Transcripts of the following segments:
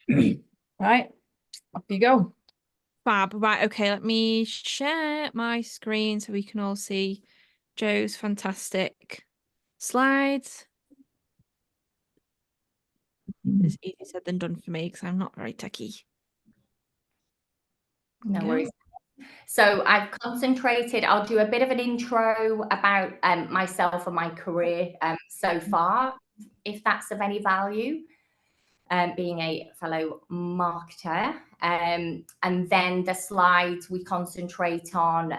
Right, off you go. Fab. Right, okay, let me share my screen so we can all see Joe's fantastic slides. It's easier said than done for me because I'm not very techy. No Okay. worries. So I've concentrated, I'll do a bit of an intro about myself and my career so far, if that's of any value, being a fellow marketer. And then the slides, we concentrate on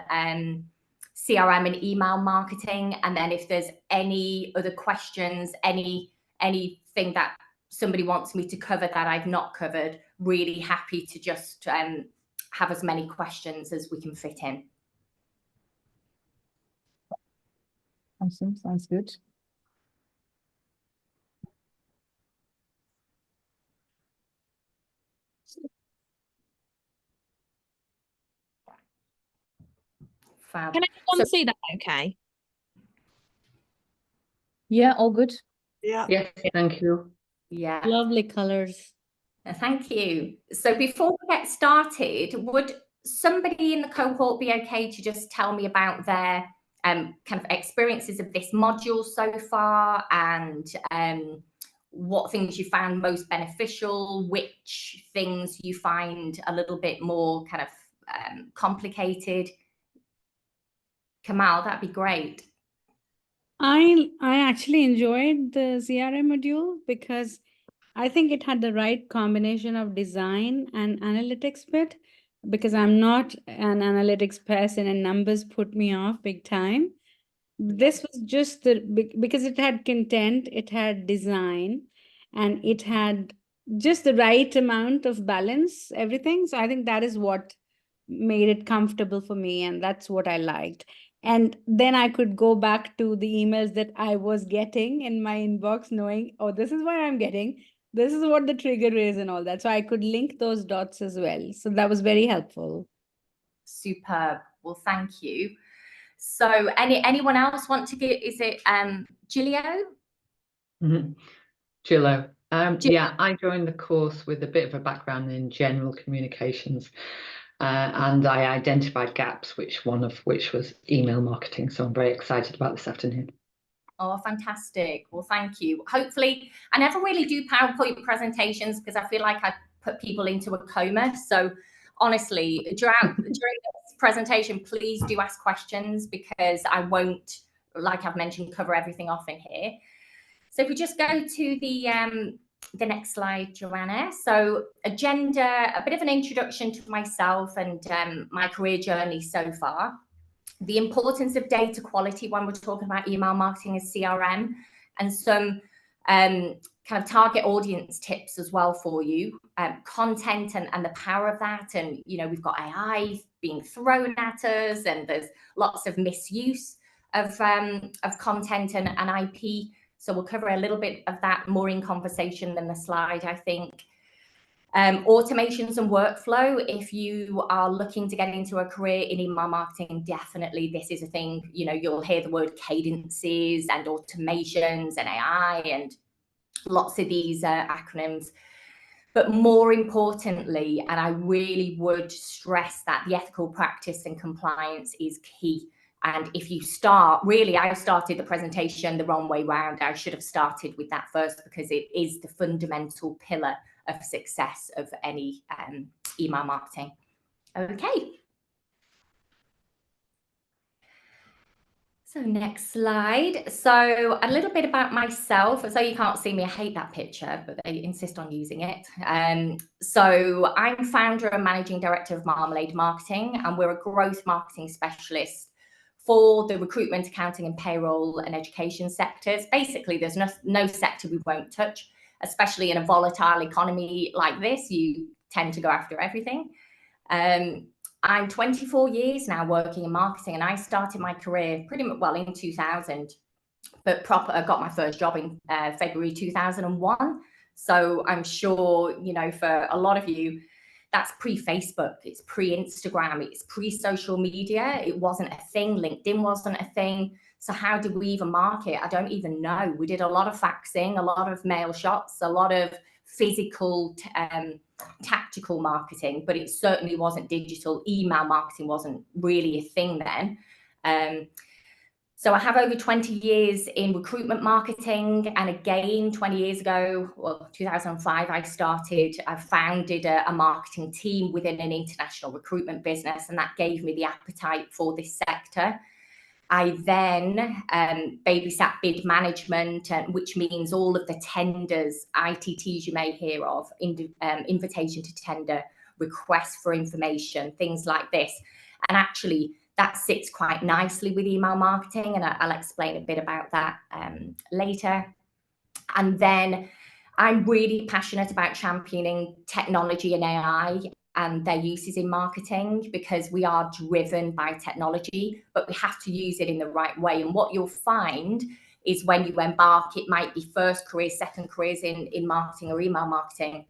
CRM and email marketing. And then if there's any other questions, anything that somebody wants me to cover that I've not covered, really happy to just have as many questions as we can fit in. Awesome, sounds good. Fab. Can anyone see that okay? Yeah, all good. Yeah. Yes, thank you. Yeah. Lovely colors. Thank you. So before we get started, would somebody in the cohort be okay to just tell me about their kind of experiences of this module so far, and what things you found most beneficial, which things you find a little bit more kind of complicated? Kamal, that'd be great. I actually enjoyed the CRM module because I think it had the right combination of design and analytics bit, because I'm not an analytics person and numbers put me off big time. This was just because it had content, it had design, and it had just the right amount of balance, everything. So I think that is what made it comfortable for me, and that's what I liked. And then I could go back to the emails that I was getting in my inbox, knowing, oh, this is what I'm getting. This is what the trigger is and all that. So I could link those dots as well. So that was very helpful. Superb. Well, thank you. So anyone else want to get, is it Gilio? Gillo. Yeah, I joined the course with a bit of a background in general communications, and I identified gaps, one of which was email marketing. So I'm very excited about this afternoon. Oh, fantastic. Well, thank you. Hopefully, I never really do PowerPoint presentations because I feel like I put people into a coma. So honestly, during this presentation, please do ask questions, because I won't, like I've mentioned, cover everything off in here. So if we just go to the next slide, Joanna. So agenda, a bit of an introduction to myself and my career journey so far. The importance of data quality when we're talking about email marketing is CRM, and some kind of target audience tips as well for you, content and the power of that. And, you know, we've got AI being thrown at us, and there's lots of misuse of content and IP. So we'll cover a little bit of that more in conversation than the slide, I think. Automations and workflow. If you are looking to get into a career in email marketing, definitely this is a thing. You know, you'll hear the word cadences and automations and AI and lots of these acronyms. But more importantly, and I really would stress that the ethical practice and compliance is key. And if you start, really, I started the presentation the wrong way round. I should have started with that first, because it is the fundamental pillar of success of any email marketing. Okay. So next slide. So a little bit about myself. So you can't see me, I hate that picture, but they insist on using it. So I'm founder and managing director of Marmalade Marketing, and we're a growth marketing specialist for the recruitment, accounting and payroll and education sectors. Basically, there's no sector we won't touch, especially in a volatile economy like this. You tend to go after everything. I'm 24 years now working in marketing, and I started my career pretty much, well, in 2000, but I got my first job in February 2001. So I'm sure, you know, for a lot of you, that's pre-Facebook, it's pre-Instagram, it's pre-social media. It wasn't a thing. LinkedIn wasn't a thing. So how did we even market? I don't even know. We did a lot of faxing, a lot of mail shots, a lot of physical, tactical marketing, but it certainly wasn't digital. Email marketing wasn't really a thing then. So I have over 20 years in recruitment marketing, and again, 20 years ago, well, 2005, I founded a marketing team within an international recruitment business, and that gave me the appetite for this sector. I then babysat bid management, which means all of the tenders, ITTs you may hear of, invitation to tender, requests for information, things like this. And actually, that sits quite nicely with email marketing, and I'll explain a bit about that later. And then I'm really passionate about championing technology and AI and their uses in marketing, because we are driven by technology, but we have to use it in the right way. And what you'll find is when you embark, it might be first careers, second careers in marketing or email marketing,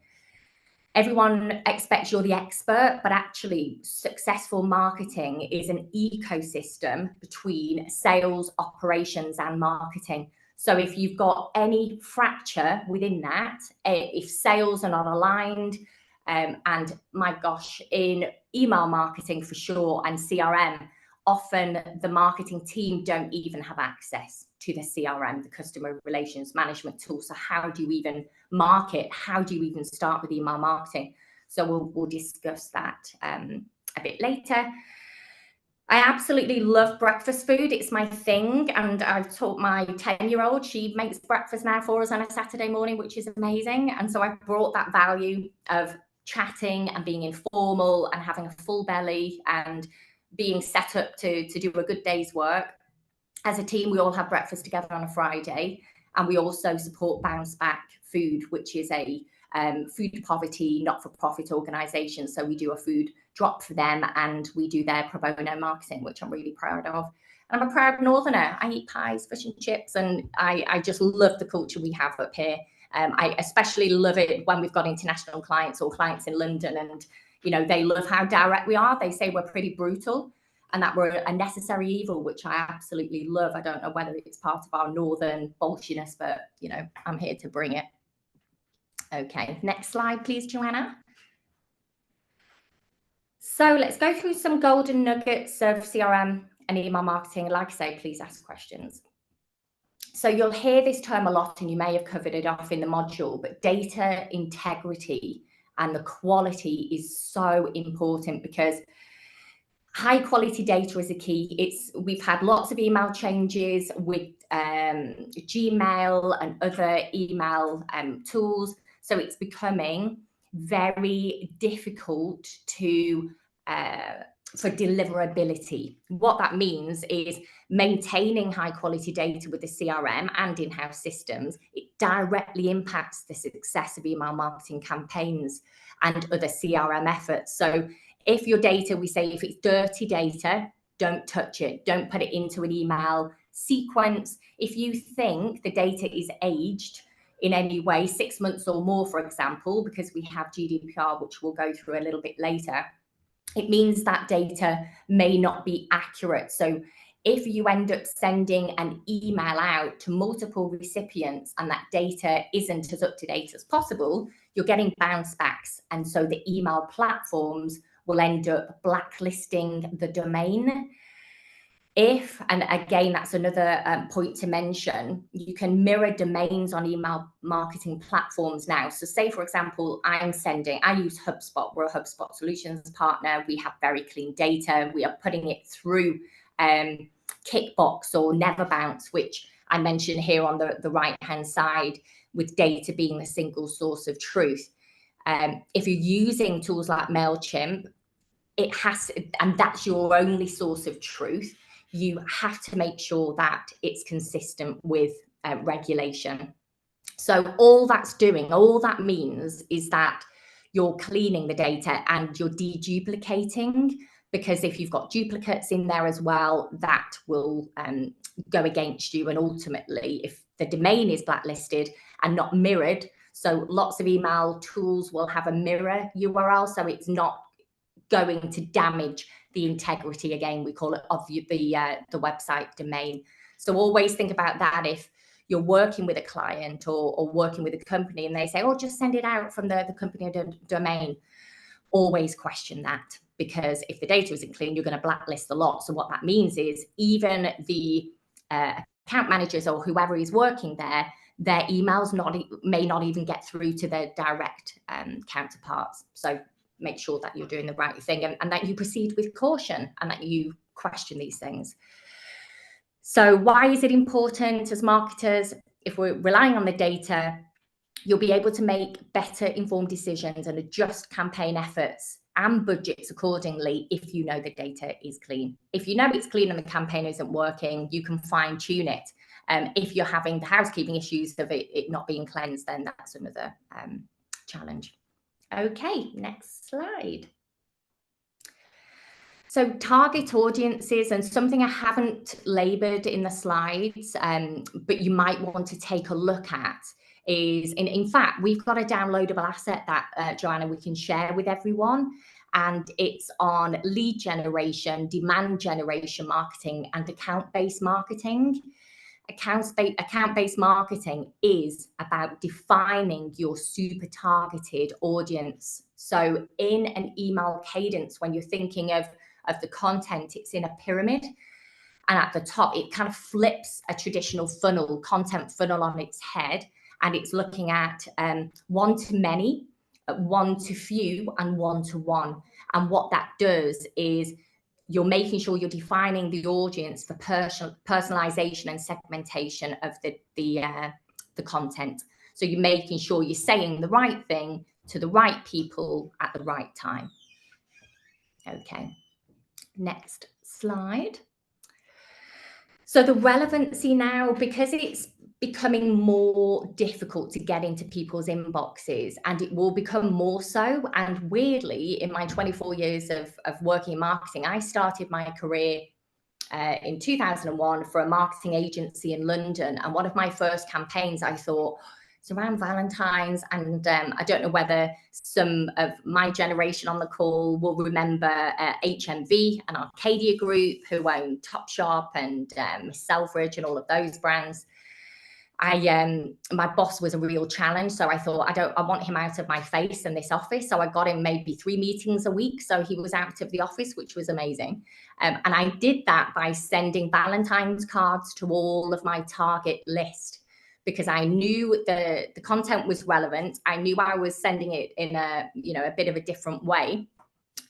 everyone expects you're the expert, but actually successful marketing is an ecosystem between sales, operations, and marketing. So if you've got any fracture within that, if sales are not aligned, and my gosh, in email marketing for sure, and CRM, often the marketing team don't even have access to the CRM, the customer relations management tool. So how do you even market? How do you even start with email marketing? So we'll discuss that a bit later. I absolutely love breakfast food. It's my thing. And I've taught my 10-year-old, she makes breakfast now for us on a Saturday morning, which is amazing. And so I brought that value of chatting and being informal and having a full belly and being set up to do a good day's work. As a team, we all have breakfast together on a Friday, and we also support Bounce Back Food, which is a food poverty not-for-profit organisation. So we do a food drop for them, and we do their pro bono marketing, which I'm really proud of. And I'm a proud Northerner. I eat pies, fish and chips, and I just love the culture we have up here. I especially love it when we've got international clients or clients in London, and you know, they love how direct we are. They say we're pretty brutal and that we're a necessary evil, which I absolutely love. I don't know whether it's part of our northern bolshiness, but you know, I'm here to bring it. Okay, next slide, please, Joanna. So let's go through some golden nuggets of CRM and email marketing. Like I say, please ask questions. So you'll hear this term a lot, and you may have covered it off in the module, but data integrity and the quality is so important, because high quality data is a key. We've had lots of email changes with Gmail and other email tools. So it's becoming very difficult to for deliverability. What that means is maintaining high quality data with the CRM and in-house systems. It directly impacts the success of email marketing campaigns and other CRM efforts. So if your data, we say if it's dirty data, don't touch it. Don't put it into an email sequence. If you think the data is aged in any way, 6 months or more, for example, because we have GDPR, which we'll go through a little bit later, it means that data may not be accurate. So if you end up sending an email out to multiple recipients and that data isn't as up to date as possible, you're getting bounce backs. And so the email platforms will end up blacklisting the domain. If, and again, that's another point to mention, you can mirror domains on email marketing platforms now. So say, for example, I use HubSpot. We're a HubSpot solutions partner. We have very clean data. We are putting it through Kickbox or Neverbounce, which I mentioned here on the right-hand side, with data being the single source of truth. If you're using tools like MailChimp, it has, and that's your only source of truth, you have to make sure that it's consistent with regulation. So all that means is that you're cleaning the data and you're deduplicating, because if you've got duplicates in there as well, that will go against you. And ultimately, if the domain is blacklisted and not mirrored, so lots of email tools will have a mirror URL, so it's not going to damage the integrity, again, we call it, of the website domain. So always think about that. If you're working with a client or working with a company and they say, oh, just send it out from the company domain. Always question that, because if the data isn't clean, you're going to blacklist the lot. So what that means is even the account managers or whoever is working there, their emails may not even get through to their direct counterparts. So make sure that you're doing the right thing and that you proceed with caution and that you question these things. So why is it important as marketers? If we're relying on the data, you'll be able to make better informed decisions and adjust campaign efforts and budgets accordingly if you know the data is clean. If you know it's clean and the campaign isn't working, you can fine tune it. If you're having the housekeeping issues of it not being cleansed, then that's another challenge. Okay, next slide. So target audiences, and something I haven't laboured in the slides, but you might want to take a look at is, in fact, we've got a downloadable asset that, Joanna, we can share with everyone. And it's on lead generation, demand generation marketing, and account-based marketing. Account-based marketing is about defining your super targeted audience. So in an email cadence, when you're thinking of the content, it's in a pyramid. And at the top, it kind of flips a traditional funnel, content funnel on its head. And it's looking at one to many, one to few, and one to one. And what that does is you're making sure you're defining the audience for personalization and segmentation of the content. So you're making sure you're saying the right thing to the right people at the right time. Okay, next slide. So the relevancy now, because it's becoming more difficult to get into people's inboxes, and it will become more so. And weirdly, in my 24 years of working in marketing, I started my career in 2001 for a marketing agency in London. And one of my first campaigns, I thought, it's around Valentine's. And I don't know whether some of my generation on the call will remember HMV and Arcadia Group, who own Topshop and Selfridge and all of those brands. My boss was a real challenge, so I thought I want him out of my face in this office. So I got him maybe 3 meetings a week, so he was out of the office, which was amazing. And I did that by sending Valentine's cards to all of my target list, because I knew the content was relevant. I knew I was sending it in a bit of a different way.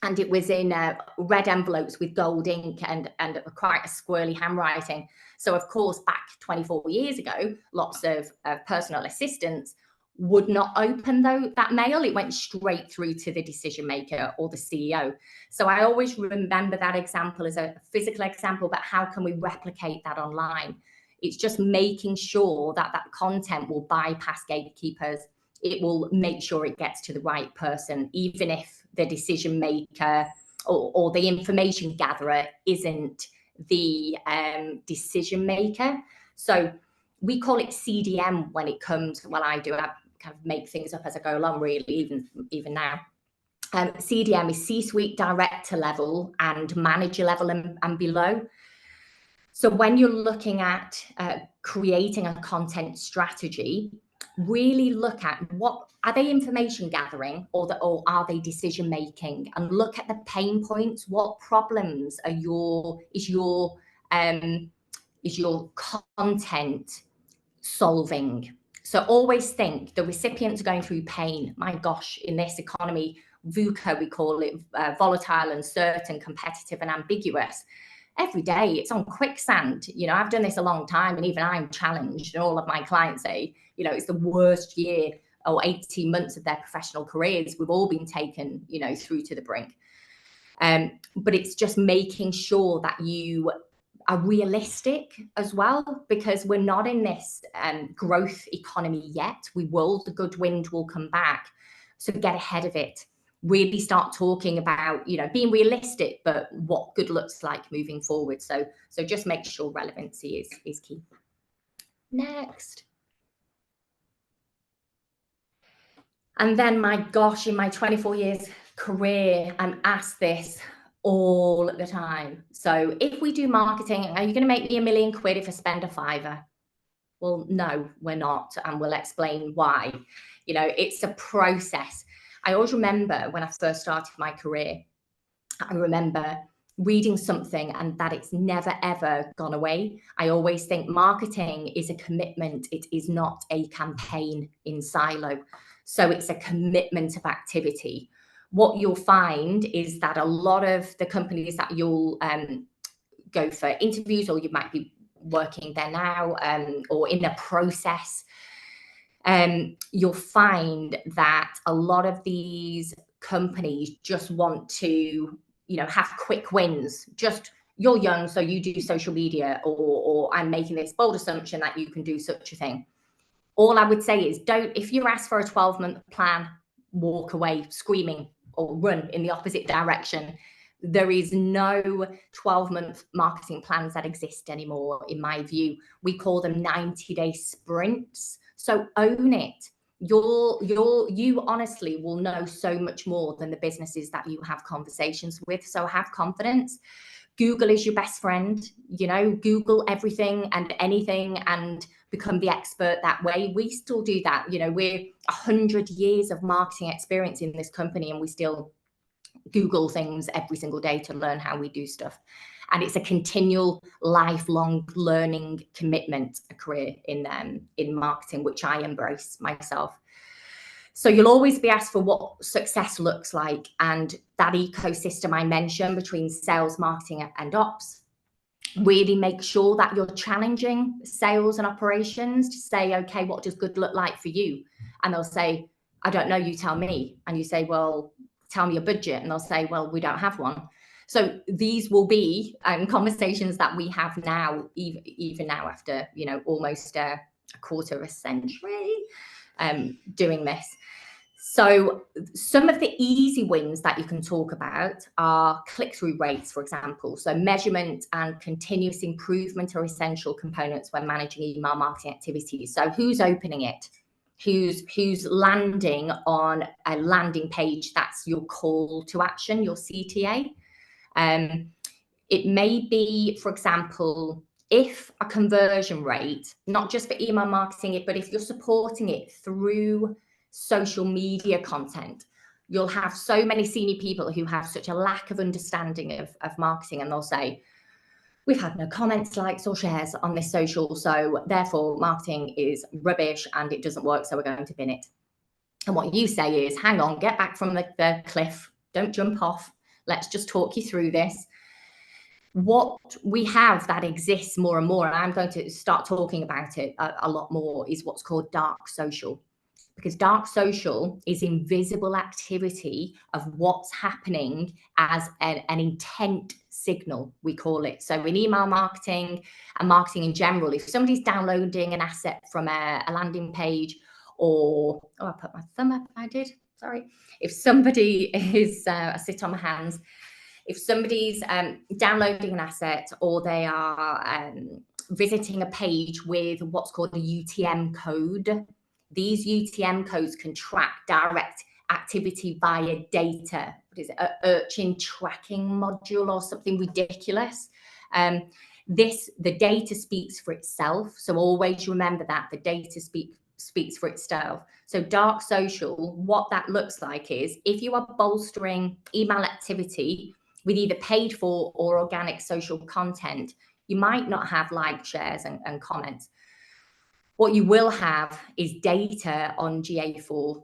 And it was in red envelopes with gold ink and quite a squirrely handwriting. So, of course, back 24 years ago, lots of personal assistants would not open that mail. It went straight through to the decision maker or the CEO. So I always remember that example as a physical example, but how can we replicate that online? It's just making sure that that content will bypass gatekeepers. It will make sure it gets to the right person, even if the decision maker or the information gatherer isn't the decision maker. So we call it CDM when it comes, well, I kind of make things up as I go along, really, even now. CDM is C-suite director level and manager level and below. So when you're looking at creating a content strategy, really look at what are they information gathering or are they decision making, and look at the pain points. What problems is your content solving? So always think the recipients are going through pain. My gosh, in this economy, VUCA, we call it, volatile, uncertain, competitive, and ambiguous. Every day it's on quicksand. I've done this a long time, and even I'm challenged, and all of my clients say, it's the worst year or 18 months of their professional careers. We've all been taken, through to the brink. But it's just making sure that you are realistic as well, because we're not in this growth economy yet. The good wind will come back. So get ahead of it. Really start talking about, being realistic, but what good looks like moving forward. So just make sure relevancy is key. Next. And then, my gosh, in my 24 years career, I'm asked this all the time. So if we do marketing, are you going to make me £1 million if I spend a £5? Well, no, we're not, and we'll explain why. You know, it's a process. I always remember when I first started my career, I remember reading something and that it's never ever gone away. I always think marketing is a commitment. It is not a campaign in silo. So it's a commitment of activity. What you'll find is that a lot of the companies that you'll go for interviews, or you might be working there now, or in a process, you'll find that a lot of these companies just want to, have quick wins. Just, you're young, so you do social media, or I'm making this bold assumption that you can do such a thing. All I would say is, if you're asked for a 12-month plan, walk away screaming or run in the opposite direction. There is no 12-month marketing plans that exist anymore, in my view. We call them 90-day sprints. So own it. You honestly will know so much more than the businesses that you have conversations with. So have confidence. Google is your best friend. Google everything and anything and become the expert that way. We still do that. We're 100 years of marketing experience in this company, and we still Google things every single day to learn how we do stuff. And it's a continual, lifelong learning commitment, a career in marketing, which I embrace myself. So you'll always be asked for what success looks like, and that ecosystem I mentioned between sales, marketing, and ops. Really make sure that you're challenging sales and operations to say, okay, what does good look like for you? And they'll say, I don't know, you tell me. And you say, well, tell me your budget. And they'll say, well, we don't have one. So these will be conversations that we have now, even now after, almost a quarter of a century doing this. So some of the easy wins that you can talk about are click-through rates, for example. So measurement and continuous improvement are essential components when managing email marketing activities. So who's opening it? Who's landing on a landing page? That's your call to action, your CTA. It may be, for example, if a conversion rate, not just for email marketing, but if you're supporting it through social media content, you'll have so many senior people who have such a lack of understanding of marketing, and they'll say, we've had no comments, likes, or shares on this social, so therefore marketing is rubbish and it doesn't work, so we're going to bin it. And what you say is, hang on, get back from the cliff, don't jump off, let's just talk you through this. What we have that exists more and more, and I'm going to start talking about it a lot more, is what's called dark social. Because dark social is invisible activity of what's happening as an intent signal, we call it. So in email marketing and marketing in general, if somebody's downloading an asset from a landing page, or, I put my thumb up, I did, sorry. If somebody is, I sit on my hands, if somebody's downloading an asset, or they are visiting a page with what's called a UTM code, these UTM codes can track direct activity via data. What is it? An urchin tracking module or something ridiculous. The data speaks for itself. So always remember that the data speaks for itself. So dark social, what that looks like is, if you are bolstering email activity with either paid for or organic social content, you might not have likes, shares, and comments. What you will have is data on GA4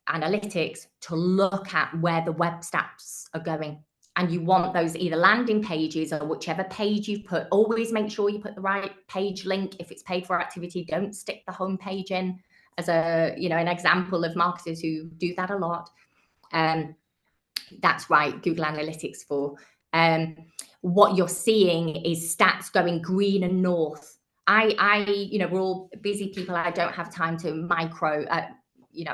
analytics to look at where the web stats are going. And you want those either landing pages or whichever page you put. Always make sure you put the right page link. If it's paid for activity, don't stick the home page in as an example of marketers who do that a lot. That's right, Google Analytics for. What you're seeing is stats going green and north. We're all busy people. I don't have time to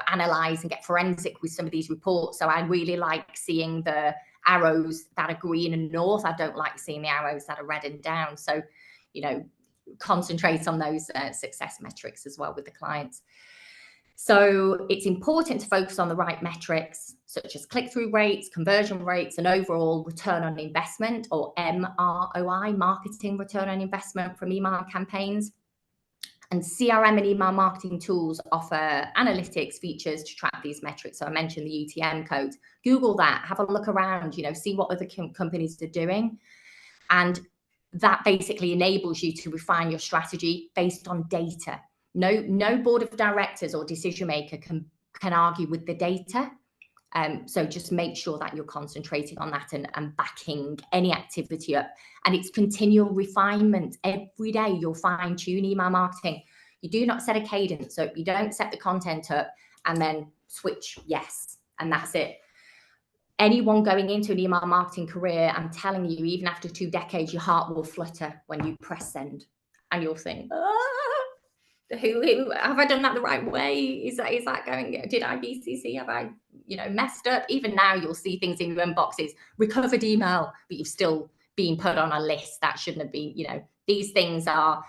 analyze and get forensic with some of these reports. So I really like seeing the arrows that are green and north. I don't like seeing the arrows that are red and down. So, concentrate on those success metrics as well with the clients. So it's important to focus on the right metrics, such as click-through rates, conversion rates, and overall return on investment, or MROI, marketing return on investment from email campaigns. And CRM and email marketing tools offer analytics features to track these metrics. So I mentioned the UTM codes. Google that, have a look around, see what other companies are doing. And that basically enables you to refine your strategy based on data. No board of directors or decision maker can argue with the data. So just make sure that you're concentrating on that and backing any activity up. And it's continual refinement. Every day you'll fine tune email marketing. You do not set a cadence up. You don't set the content up and then switch yes, and that's it. Anyone going into an email marketing career, I'm telling you, even after 2 decades, your heart will flutter when you press send, and you'll think, who have I done that the right way? Is that going? Did I BCC? Have I messed up? Even now, you'll see things in your inboxes, recovered email, but you've still been put on a list that shouldn't have been. These things are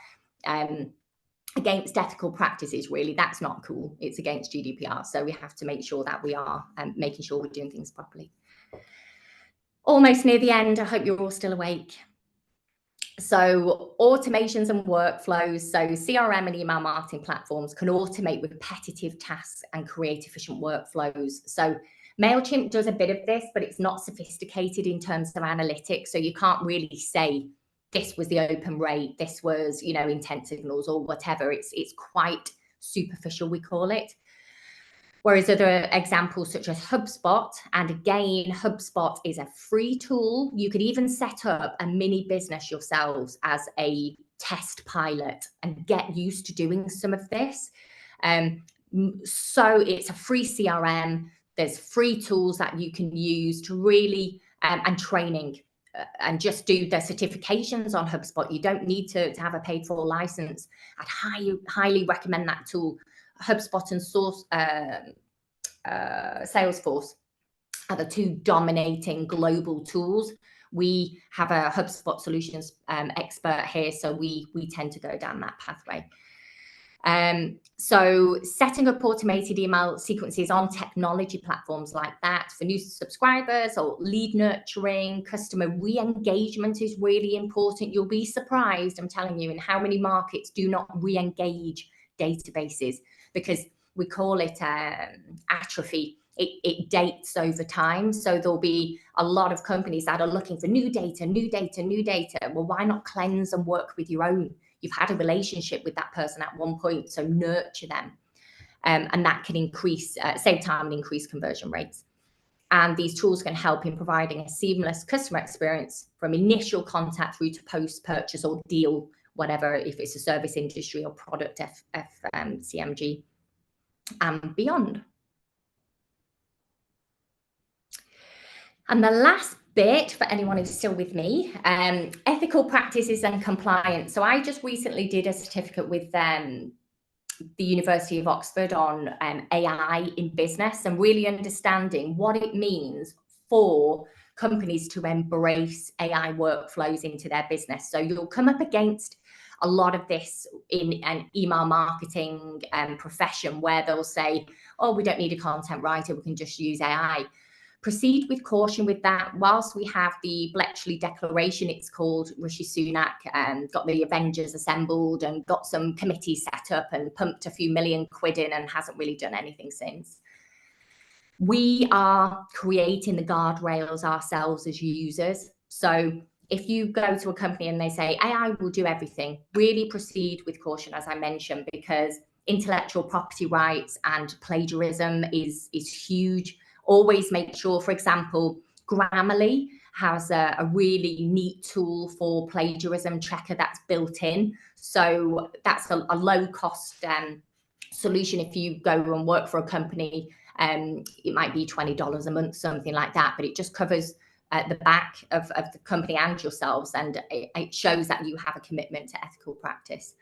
against ethical practices. Really, that's not cool. It's against GDPR. So we have to make sure that we are making sure we're doing things properly. Almost near the end. I hope you're all still awake. So automations and workflows. So CRM and email marketing platforms can automate repetitive tasks and create efficient workflows. So MailChimp does a bit of this, but it's not sophisticated in terms of analytics. So you can't really say this was the open rate, this was, intent signals or whatever. It's quite superficial, we call it. Whereas other examples such as HubSpot, and again, HubSpot is a free tool. You could even set up a mini business yourselves as a test pilot and get used to doing some of this. So it's a free CRM. There's free tools that you can use to really, and training, and just do the certifications on HubSpot. You don't need to have a paid for license. I'd highly recommend that tool. HubSpot and Salesforce are the 2 dominating global tools. We have a HubSpot solutions expert here, so we tend to go down that pathway. So setting up automated email sequences on technology platforms like that for new subscribers or lead nurturing, customer re-engagement is really important. You'll be surprised, I'm telling you, in how many markets do not re-engage databases, because we call it atrophy. It dates over time. So there'll be a lot of companies that are looking for new data. Well, why not cleanse and work with your own? You've had a relationship with that person at one point, so nurture them. And that can save time and increase conversion rates. And these tools can help in providing a seamless customer experience from initial contact through to post-purchase or deal, whatever, if it's a service industry or product CMG and beyond. And the last bit, for anyone who's still with me, ethical practices and compliance. So I just recently did a certificate with the University of Oxford on AI in business, and really understanding what it means for companies to embrace AI workflows into their business. So you'll come up against a lot of this in an email marketing profession, where they'll say, oh, we don't need a content writer, we can just use AI. Proceed with caution with that. Whilst we have the Bletchley Declaration, it's called, Rishi Sunak got the Avengers assembled and got some committees set up and pumped a few million quid in and hasn't really done anything since. We are creating the guardrails ourselves as users. So if you go to a company and they say AI will do everything, really proceed with caution, as I mentioned, because intellectual property rights and plagiarism is huge. Always make sure, for example, Grammarly has a really neat tool for plagiarism checker that's built in. So that's a low cost solution. If you go and work for a company, it might be $20 a month, something like that, but it just covers the back of the company and yourselves, and it shows that you have a commitment to ethical practice.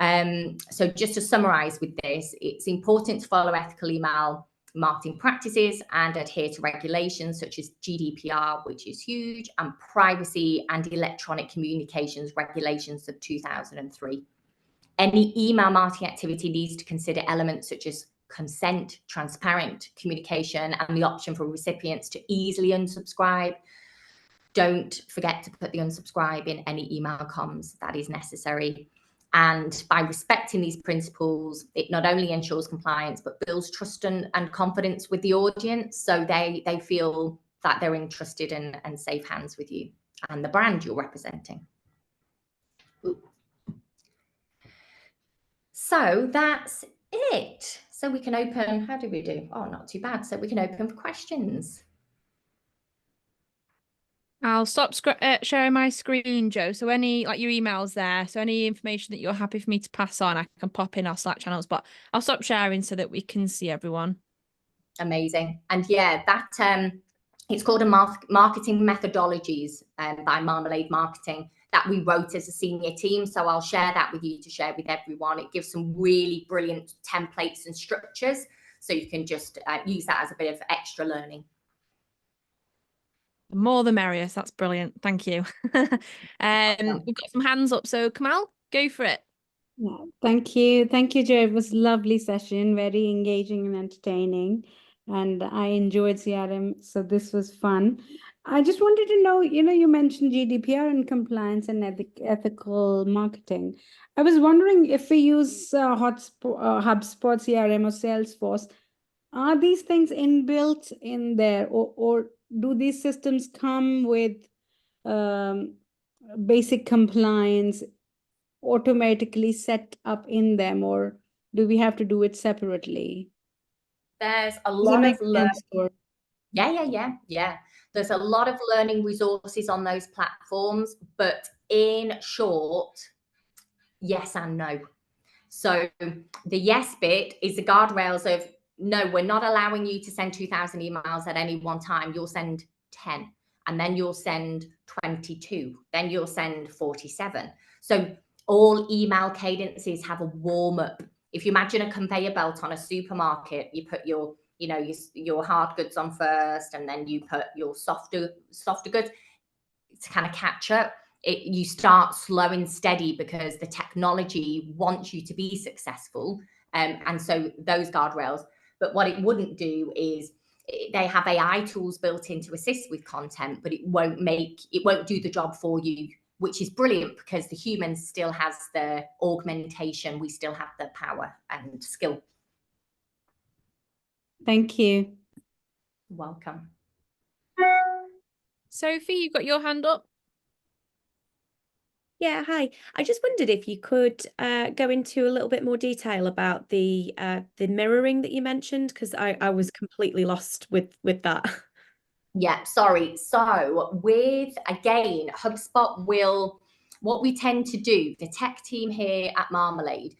So just to summarize with this, it's important to follow ethical email marketing practices and adhere to regulations such as GDPR, which is huge, and privacy and electronic communications regulations of 2003. Any email marketing activity needs to consider elements such as consent, transparent communication, and the option for recipients to easily unsubscribe. Don't forget to put the unsubscribe in any email comms that is necessary. And by respecting these principles, it not only ensures compliance, but builds trust and confidence with the audience. So they feel that they're interested and safe hands with you and the brand you're representing. Ooh. So that's it. So we can open, how do we do? Oh, not too bad. So we can open for questions. I'll stop sharing my screen, Joe. So any, like your emails there, so any information that you're happy for me to pass on, I can pop in our Slack channels, but I'll stop sharing so that we can see everyone. Amazing. And yeah, that it's called a marketing methodologies by Marmalade Marketing that we wrote as a senior team. So I'll share that with you to share with everyone. It gives some really brilliant templates and structures. So you can just use that as a bit of extra learning. The more the merrier. So that's brilliant. Thank you. We've got some hands up. So Kamal, go for it. Yeah, thank you. Thank you, Joe. It was a lovely session, very engaging and entertaining. And I enjoyed CRM, so this was fun. I just wanted to know, you mentioned GDPR and compliance and ethical marketing. I was wondering if we use HubSpot CRM or Salesforce, are these things inbuilt in there, or do these systems come with basic compliance automatically set up in them, or do we have to do it separately? There's a Does it lot make of learning. sense, or- Yeah. There's a lot of learning resources on those platforms, but in short, yes and no. So the yes bit is the guardrails of, no, we're not allowing you to send 2,000 emails at any one time. You'll send 10, and then you'll send 22, then you'll send 47. So all email cadences have a warm up. If you imagine a conveyor belt on a supermarket, you put your hard goods on first, and then you put your softer goods to kind of catch up. You start slow and steady because the technology wants you to be successful. And so those guardrails, but what it wouldn't do is they have AI tools built in to assist with content, but it won't do the job for you, which is brilliant because the human still has the augmentation. We still have the power and skill. Thank you. Welcome. Sophie, you've got your hand up. Yeah, hi. I just wondered if you could go into a little bit more detail about the mirroring that you mentioned, because I was completely lost with that. Yeah, sorry. So again, HubSpot what we tend to do, the tech team here at Marmalade,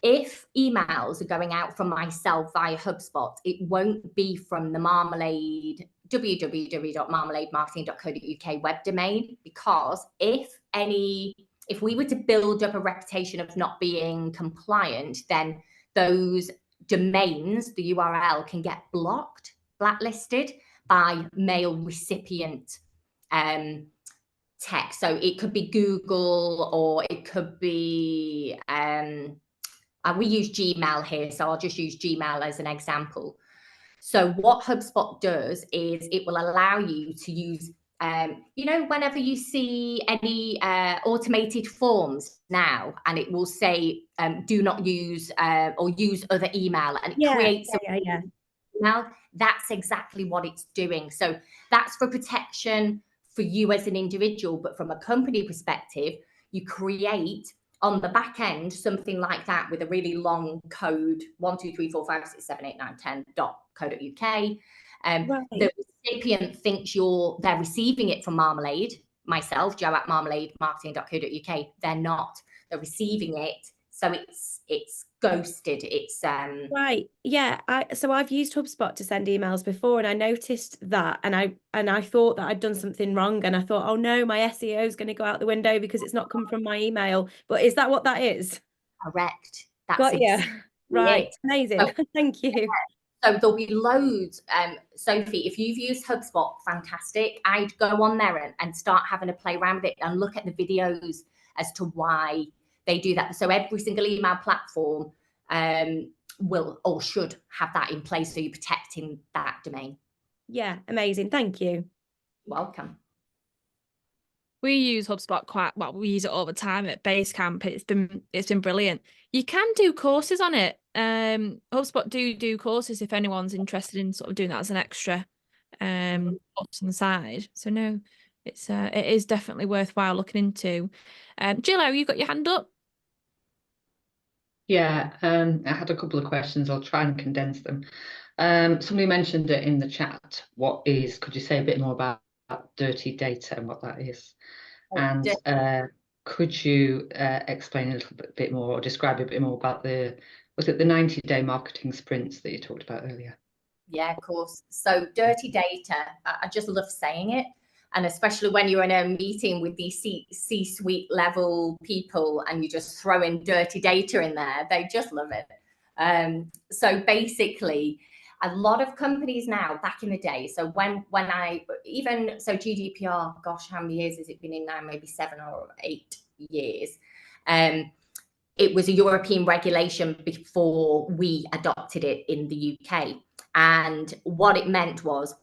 if emails are going out from myself via HubSpot, it won't be from the Marmalade www.marmalademarketing.co.uk web domain, because if we were to build up a reputation of not being compliant, then those domains, the URL, can get blacklisted by mail recipient tech. So it could be Google, or it could be we use Gmail here, so I'll just use Gmail as an example. So what HubSpot does is it will allow you to use, whenever you see any automated forms now, and it will say, do not use or use other email, and it creates yeah. email. That's exactly what it's doing. So that's for protection for you as an individual, but from a company perspective, you create on the back end something like that with a really long code, 12345678910.co.uk. The recipient thinks they're receiving it from Marmalade, myself, Joe at marmalademarketing.co.uk. They're not. They're receiving it, so it's ghosted. It's Right. Yeah. So I've used HubSpot to send emails before, and I noticed that, and I thought that I'd done something wrong, and I thought, oh no, my SEO is going to go out the window because it's not come from my email. But is that what that is? correct. That's Got you. exactly Right. it. Amazing. So, thank you. So there'll be loads. Sophie, if you've used HubSpot, fantastic. I'd go on there and start having a play around with it and look at the videos as to why they do that. So every single email platform will or should have that in place, so you're protecting that domain. Yeah, amazing. Thank you. Welcome. We use HubSpot quite well. We use it all the time at Basecamp. It's been brilliant. You can do courses on it. HubSpot do courses if anyone's interested in sort of doing that as an extra on the side. So no, it is definitely worthwhile looking into. Jill, you got your hand up? Yeah, I had a couple of questions. I'll try and condense them. Somebody mentioned it in the chat. Could you say a bit more about dirty data and what that is? And could you explain a little bit more or describe a bit more about was it the 90-day marketing sprints that you talked about earlier? Yeah, of course. So dirty data, I just love saying it. And especially when you're in a meeting with these C-suite level people and you just throw in dirty data in there, they just love it. So basically, a lot of companies now, back in the day, so so GDPR, gosh, how many years has it been in now? Maybe 7 or 8 years. It was a European regulation before we adopted it in the UK. And what it meant was,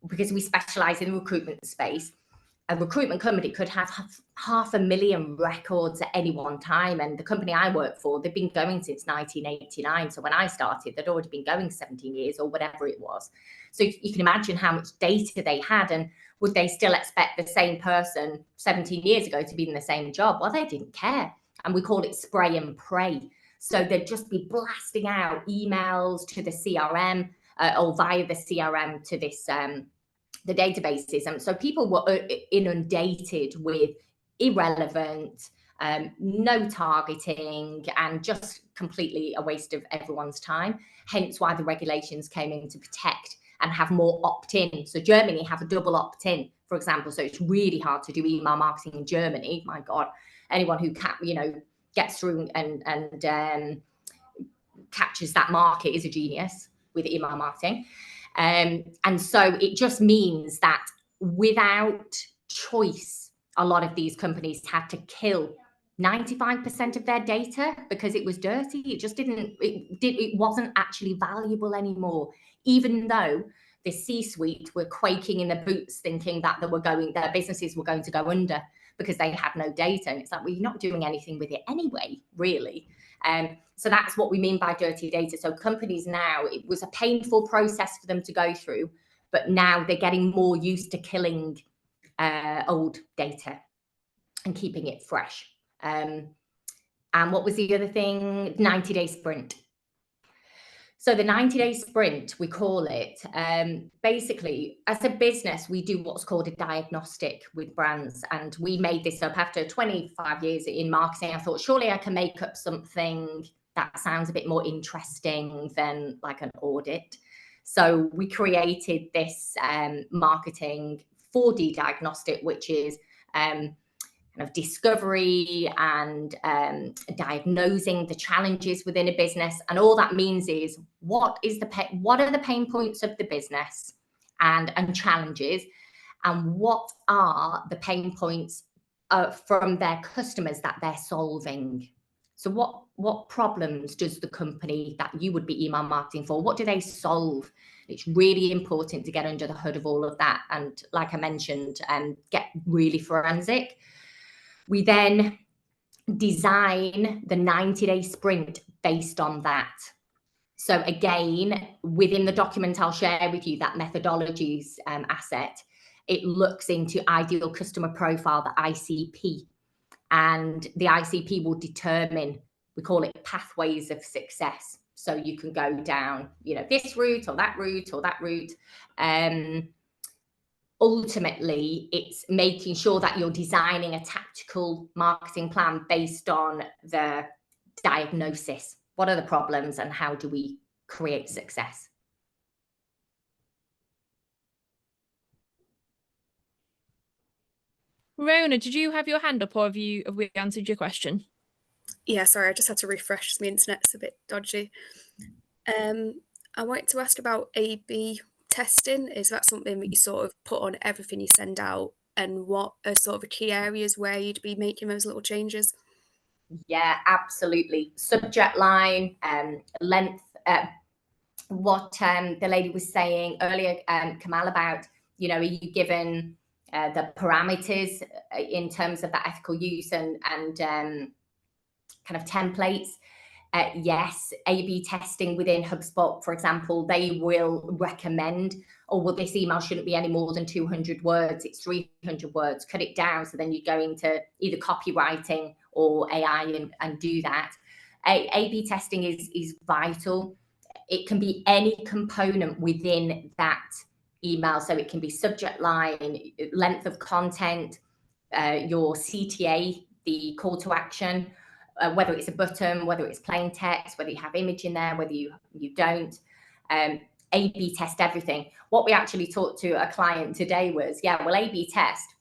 because we specialize in the recruitment space, a recruitment company could have 500,000 records at any one time. And the company I work for, they've been going since 1989. So when I started, they'd already been going 17 years or whatever it was. So you can imagine how much data they had, and would they still expect the same person 17 years ago to be in the same job? Well, they didn't care. And we call it spray and pray. So they'd just be blasting out emails to the CRM or via the CRM to this the databases. And so people were inundated with irrelevant, no targeting, and just completely a waste of everyone's time. Hence why the regulations came in to protect and have more opt-in. So Germany have a double opt-in, for example. So it's really hard to do email marketing in Germany. My God, anyone who gets through and captures that market is a genius with email marketing. And so it just means that without choice, a lot of these companies had to kill 95% of their data because it was dirty. It wasn't actually valuable anymore, even though the C-suite were quaking in their boots thinking that their businesses were going to go under because they had no data. And it's like, well, you're not doing anything with it anyway, really. So that's what we mean by dirty data. So companies now, it was a painful process for them to go through, but now they're getting more used to killing old data and keeping it fresh. And what was the other thing? 90-day sprint. So the 90-day sprint, we call it, basically, as a business, we do what's called a diagnostic with brands. And we made this up after 25 years in marketing. I thought, surely I can make up something that sounds a bit more interesting than like an audit. So we created this marketing 4D diagnostic, which is kind of discovery and diagnosing the challenges within a business. And all that means is what are the pain points of the business and challenges, and what are the pain points from their customers that they're solving. So what problems does the company that you would be email marketing for, what do they solve? It's really important to get under the hood of all of that. And like I mentioned, get really forensic. We then design the 90-day sprint based on that. So again, within the document I'll share with you, that methodologies asset, it looks into ideal customer profile, the ICP. And the ICP will determine, we call it pathways of success. So you can go down, this route or that route or that route. Ultimately, it's making sure that you're designing a tactical marketing plan based on the diagnosis. What are the problems and how do we create success? Rona, did you have your hand up, or have we answered your question? Yeah, sorry, I just had to refresh. My internet's a bit dodgy. I wanted to ask about A/B testing. Is that something that you sort of put on everything you send out, and what are sort of the key areas where you'd be making those little changes? Yeah, absolutely. Subject line, length, what the lady was saying earlier, Kamal, about, are you given the parameters in terms of that ethical use and kind of templates. Yes, A/B testing within HubSpot, for example, they will recommend, oh, well, this email shouldn't be any more than 200 words. It's 300 words. Cut it down. So then you go into either copywriting or AI and do that. A/B testing is vital. It can be any component within that email. So it can be subject line, length of content, your CTA, the call to action, whether it's a button, whether it's plain text, whether you have image in there, whether you don't. A/B test everything. What we actually talked to a client today was, yeah, we'll A/B test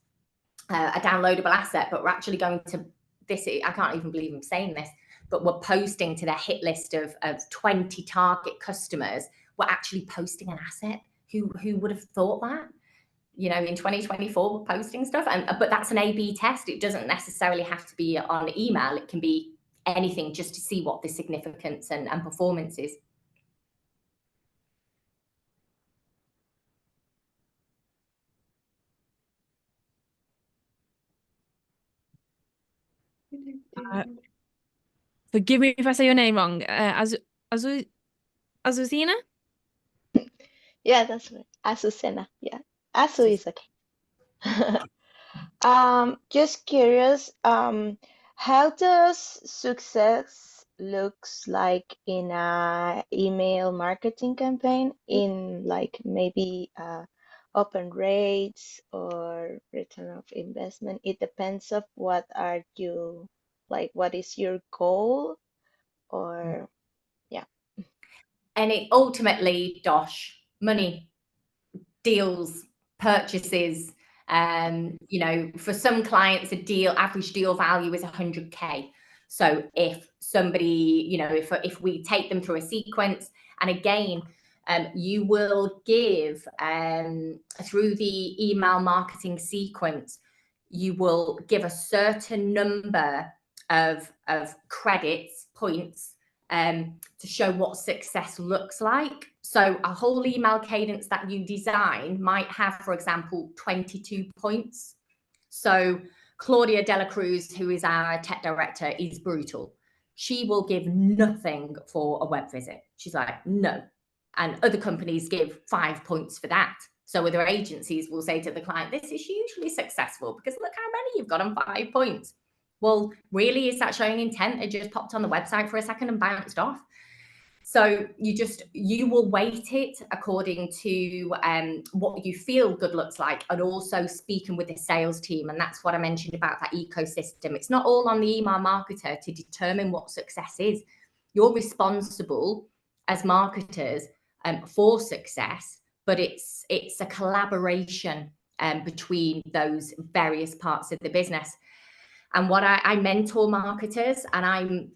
a downloadable asset, but we're actually going to this. I can't even believe I'm saying this, but we're posting to their hit list of 20 target customers. We're actually posting an asset. Who would have thought that? You know, in 2024, we're posting stuff, but that's an A/B test. It doesn't necessarily have to be on email. It can be anything, just to see what the significance and performance is. Forgive me if I say your name wrong. Azuzina? Yeah, that's right. Azucena. Yeah. Azu is okay. Just curious, how does success looks like in a email marketing campaign, in like maybe open rates or return of investment? It depends of what are you, like what is your goal, or yeah. And it ultimately, Dosh, money, deals, purchases. You know, for some clients, average deal value is 100K. So if somebody, you know, if we take them through a sequence, and again, you will give through the email marketing sequence, you will give a certain number of credits, points, to show what success looks like. So a whole email cadence that you design might have, for example, 22 points. So Claudia Dela Cruz, who is our tech director, is brutal. She will give nothing for a web visit. She's like, no. And other companies give 5 points for that. So other agencies will say to the client, this is hugely successful because look how many you've got on 5 points. Well, really, is that showing intent? It just popped on the website for a second and bounced off. So you will weight it according to what you feel good looks like, and also speaking with the sales team. And that's what I mentioned about that ecosystem. It's not all on the email marketer to determine what success is. You're responsible as marketers for success, but it's a collaboration between those various parts of the business. And what I mentor marketers, and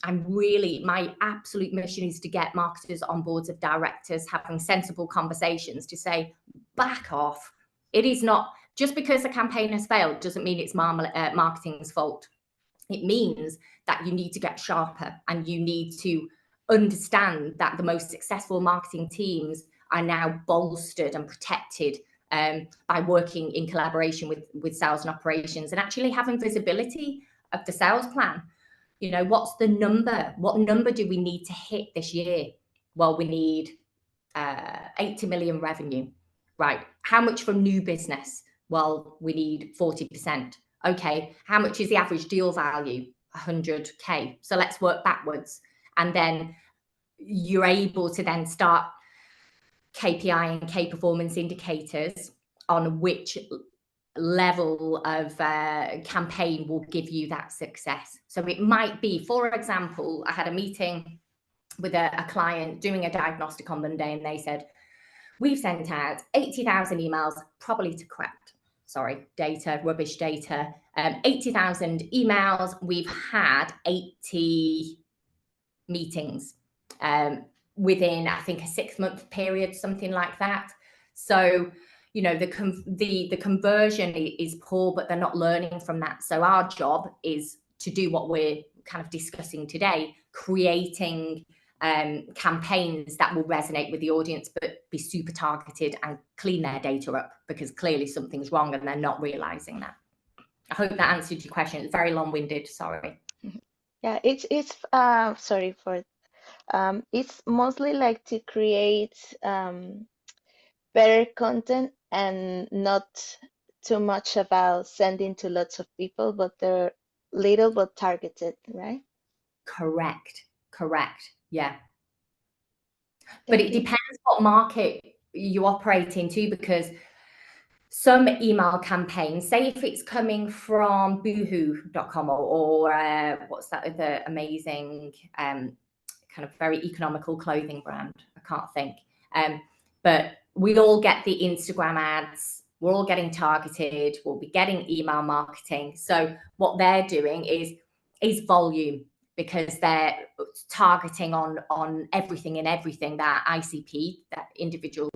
I'm really, my absolute mission is to get marketers on boards of directors having sensible conversations to say, back off. It is not, just because a campaign has failed doesn't mean it's marketing's fault. It means that you need to get sharper, and you need to understand that the most successful marketing teams are now bolstered and protected by working in collaboration with sales and operations, and actually having visibility of the sales plan. You know, what's the number? What number do we need to hit this year? Well, we need 80 million revenue. Right. How much from new business? Well, we need 40%. Okay. How much is the average deal value? 100K. So let's work backwards. And then you're able to then start KPI and K performance indicators on which level of campaign will give you that success. So it might be, for example, I had a meeting with a client doing a diagnostic on Monday, and they said, we've sent out 80,000 emails, probably to correct, data, rubbish data, 80,000 emails. We've had 80 meetings within, I think, a 6-month period, something like that. So, you know, the conversion is poor, but they're not learning from that. So our job is to do what we're kind of discussing today, creating campaigns that will resonate with the audience, but be super targeted and clean their data up, because clearly something's wrong and they're not realizing that. I hope that answered your question. It's very long-winded, sorry. Yeah, it's sorry for it's mostly like to create better content and not too much about sending to lots of people, but they're little but targeted, right? Correct. Yeah. But it Thank you. depends what market you operate into, because some email campaigns, say if it's coming from boohoo.com or what's that other amazing kind of very economical clothing brand, I can't think, but we all get the Instagram ads, we're all getting targeted, we'll be getting email marketing. So what they're doing is volume, because they're targeting on everything and everything, that ICP, that individual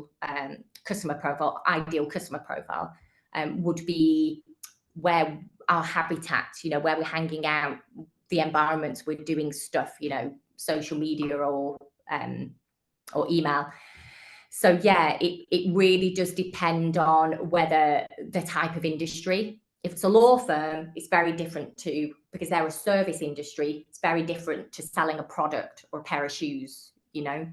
customer profile, ideal customer profile, would be where our habitat, you know, where we're hanging out, the environments we're doing stuff, you know, social media or email. So yeah, it really does depend on whether the type of industry. If it's a law firm, it's very different to, because they're a service industry, it's very different to selling a product or a pair of shoes, you know.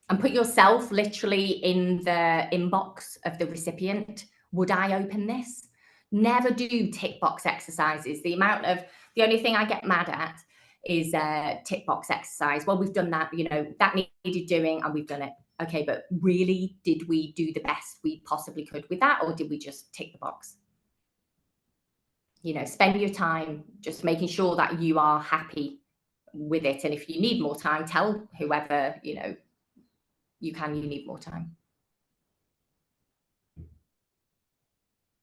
And put yourself literally in the inbox of the recipient. Would I open this? Never do tick box exercises. The only thing I get mad at is tick box exercise. Well, we've done that, you know, that needed doing and we've done it. Okay, but really, did we do the best we possibly could with that, or did we just tick the box? You know, spend your time just making sure that you are happy with it. And if you need more time, tell whoever, you know, you need more time.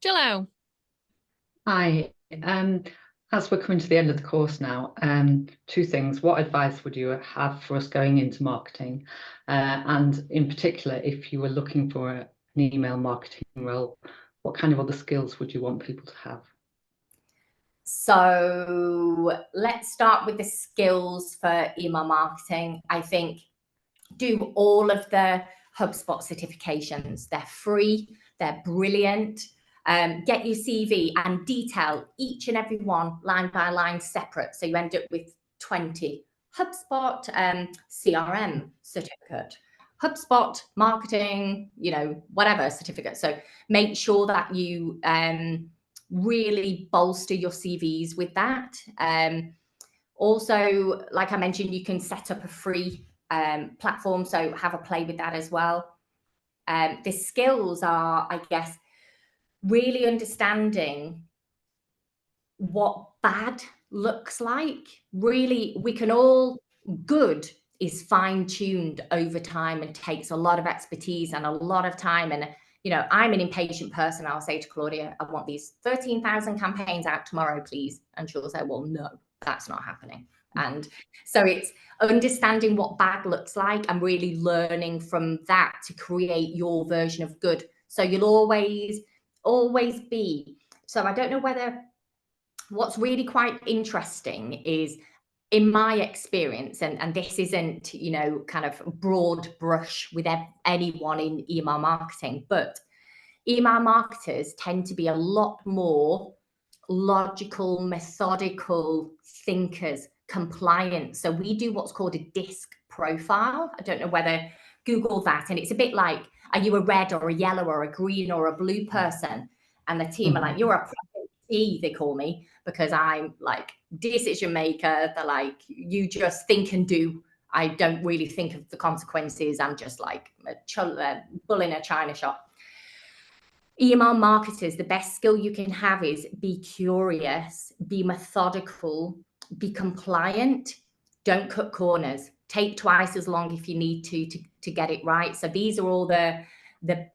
Gillo. Hi. As we're coming to the end of the course now, two things. What advice would you have for us going into marketing? And in particular, if you were looking for an email marketing role, what kind of other skills would you want people to have? So let's start with the skills for email marketing. I think do all of the HubSpot certifications. They're free, they're brilliant. Get your CV and detail each and every one line by line separate. So you end up with 20 HubSpot CRM certificate, HubSpot marketing, you know, whatever certificate. So make sure that you really bolster your CVs with that. Also, like I mentioned, you can set up a free platform, so have a play with that as well. The skills are, I guess, really understanding what bad looks like. Really, we can all, good is fine-tuned over time and takes a lot of expertise and a lot of time. And, you know, I'm an impatient person. I'll say to Claudia, I want these 13,000 campaigns out tomorrow, please. And she'll say, well, no, that's not happening. And so it's understanding what bad looks like and really learning from that to create your version of good. So you'll always be. So I don't know whether, what's really quite interesting is, in my experience, and this isn't, you know, kind of broad brush with anyone in email marketing, but email marketers tend to be a lot more logical, methodical thinkers, compliant. So we do what's called a DISC profile. I don't know whether, Google that, and it's a bit like, are you a red or a yellow or a green or a blue person? And the team are like, you're a T, they call me, because I'm like decision maker. They're like, you just think and do. I don't really think of the consequences. I'm just like a bull in a china shop. Email marketers, the best skill you can have is be curious, be methodical, be compliant, don't cut corners, take twice as long if you need to get it right. So these are all the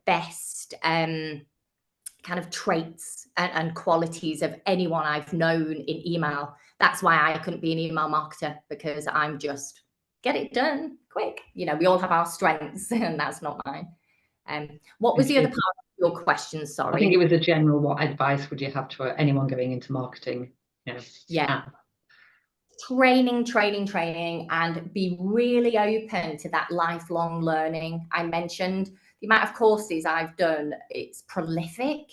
best kind of traits and qualities of anyone I've known in email. That's why I couldn't be an email marketer, because I'm just get it done quick. You know, we all have our strengths and that's not mine. What was the other part of your question? Sorry. I think it was a general, what advice would you have to anyone going into marketing? You know, yeah. training, and be really open to that lifelong learning. I mentioned the amount of courses I've done, it's prolific,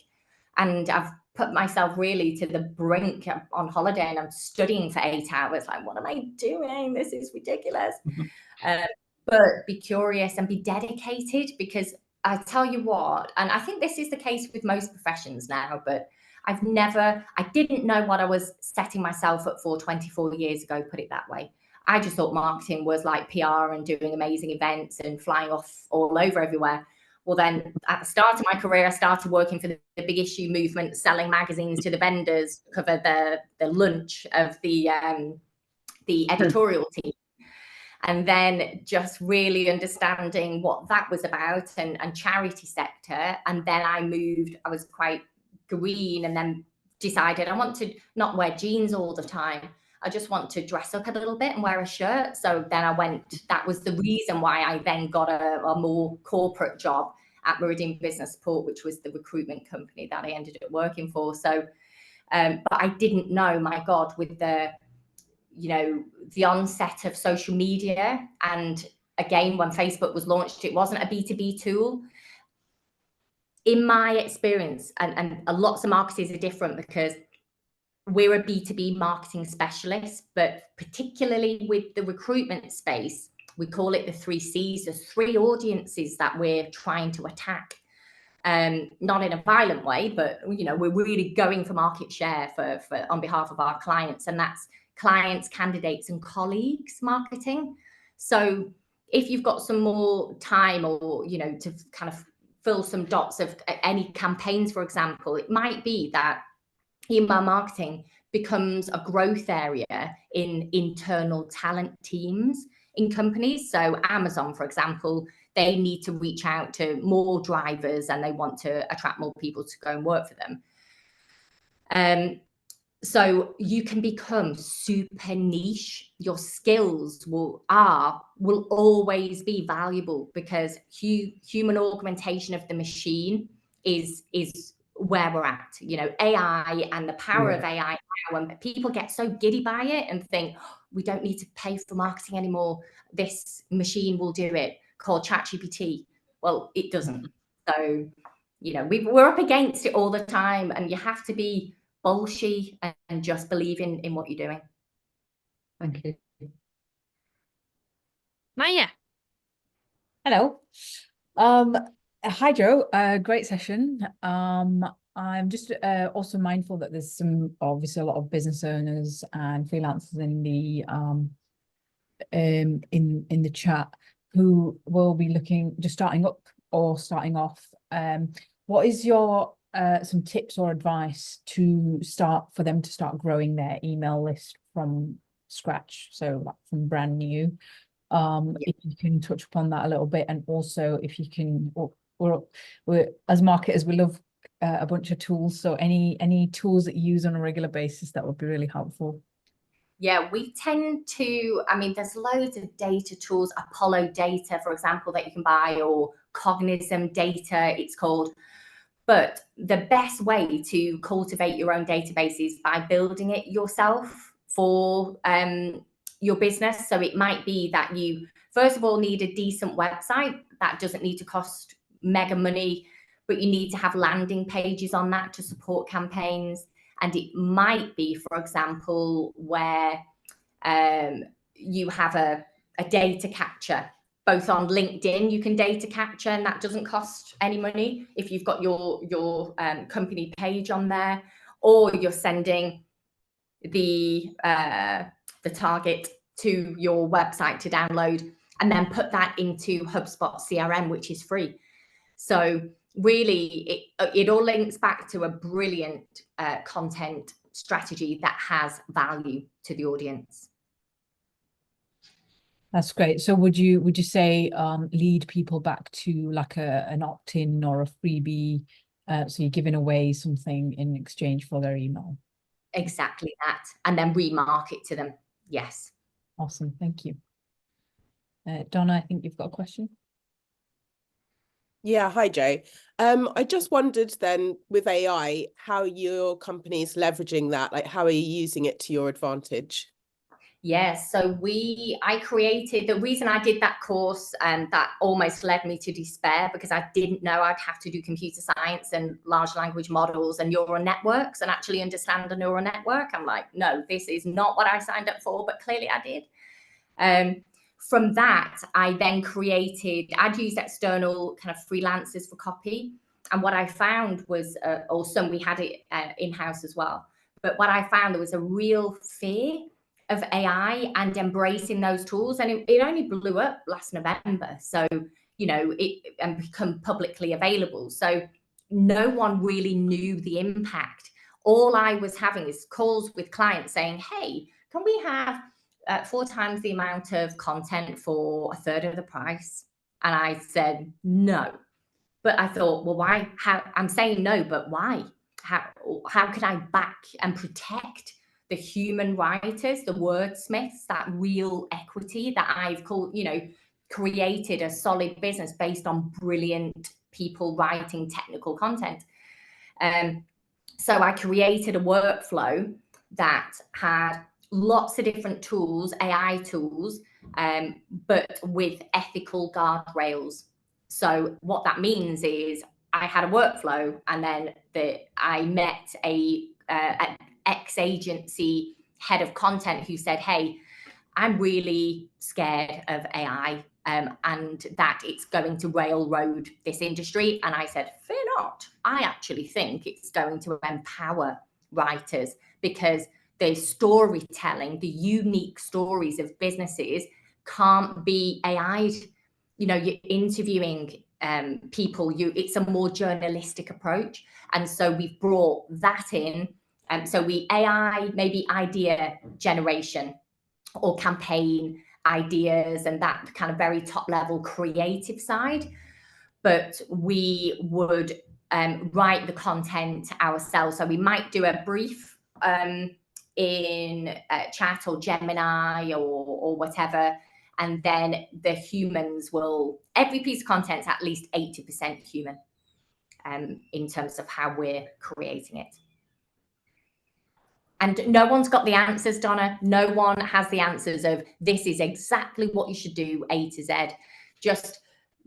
and I've put myself really to the brink. I'm on holiday and I'm studying for 8 hours. Like, what am I doing? This is ridiculous. But be curious and be dedicated, because I tell you what, and I think this is the case with most professions now, but I didn't know what I was setting myself up for 24 years ago, put it that way. I just thought marketing was like PR and doing amazing events and flying off all over everywhere. Well, then at the start of my career, I started working for the Big Issue movement, selling magazines to the vendors, cover the lunch of the editorial team. And then just really understanding what that was about, and charity sector. And then I was quite green, and then decided I want to not wear jeans all the time. I just want to dress up a little bit and wear a shirt. So then that was the reason why I then got a more corporate job at Meridian Business Support, which was the recruitment company that I ended up working for. So, but I didn't know, my God, with the onset of social media, and again, when Facebook was launched, it wasn't a B2B tool. In my experience, and lots of marketers are different, because we're a B2B marketing specialist, but particularly with the recruitment space, we call it the 3 C's. There's 3 audiences that we're trying to attack. Not in a violent way, but we're really going for market share for on behalf of our clients, and that's clients, candidates, and colleagues marketing. So if you've got some more time, or to kind of fill some dots of any campaigns, for example, it might be that email marketing becomes a growth area in internal talent teams in companies. So Amazon, for example, they need to reach out to more drivers, and they want to attract more people to go and work for them. So you can become super niche. Your skills will always be valuable, because human augmentation of the machine is where we're at. AI and the power of AI now, and people get so giddy by it and think, we don't need to pay for marketing anymore. This machine will do it, called ChatGPT. Well, it doesn't. So, we're up against it all the time, and you have to be bullshit and just believe in what you're doing. Thank you. Maya. Hello. Hi, Joe. Great session. I'm just also mindful that there's obviously a lot of business owners and freelancers in the chat who will be just starting up or starting off. What is your some tips or advice for them to start growing their email list from scratch, so like from brand new? If you can touch upon that a little bit, and also if you can, we're as marketers, we love a bunch of tools, so any tools that you use on a regular basis, that would be really helpful. Yeah, we tend to, there's loads of data tools, Apollo Data, for example, that you can buy, or Cognizant Data, it's called. But the best way to cultivate your own database is by building it yourself for your business. So it might be that you, first of all, need a decent website that doesn't need to cost mega money, but you need to have landing pages on that to support campaigns. And it might be, for example, where you have a data capture. Both on LinkedIn, you can data capture, and that doesn't cost any money if you've got your company page on there, or you're sending the target to your website to download, and then put that into HubSpot CRM, which is free. So really, it all links back to a brilliant content strategy that has value to the audience. That's great. So would you say lead people back to like an opt-in or a freebie, so you're giving away something in exchange for their email? Exactly that, and then remarket to them. Yes. Awesome, thank you. Donna, I think you've got a question. Yeah, hi Joe. I just wondered then, with AI, how your company's leveraging that, like how are you using it to your advantage? Yes, so I created, the reason I did that course, and that almost led me to despair, because I didn't know I'd have to do computer science and large language models and neural networks and actually understand a neural network. I'm like, no, this is not what I signed up for, but clearly I did. From that, I then I'd used external kind of freelancers for copy. And what I found was, or some, we had it in-house as well. But what I found, there was a real fear of AI and embracing those tools. And it only blew up last November. So, it and become publicly available. So no one really knew the impact. All I was having is calls with clients saying, hey, can we have 4 times the amount of content for a third of the price? And I said, no. But I thought, well, why? I'm saying no, but why? How can I back and protect the human writers, the wordsmiths, that real equity that I've created a solid business based on brilliant people writing technical content. So I created a workflow that had lots of different tools, AI tools, but with ethical guardrails. So what that means is I had a workflow, and then I met an ex-agency head of content who said, hey, I'm really scared of AI and that it's going to railroad this industry. And I said, fear not. I actually think it's going to empower writers, because the storytelling, the unique stories of businesses can't be AI'd. You're interviewing people, it's a more journalistic approach. And so we've brought that in. So AI, maybe idea generation or campaign ideas and that kind of very top level creative side. But we would write the content ourselves. So we might do a brief in chat or Gemini or whatever. And then the humans every piece of content is at least 80% human in terms of how we're creating it. And no one's got the answers, Donna. No one has the answers of this is exactly what you should do, A to Z. Just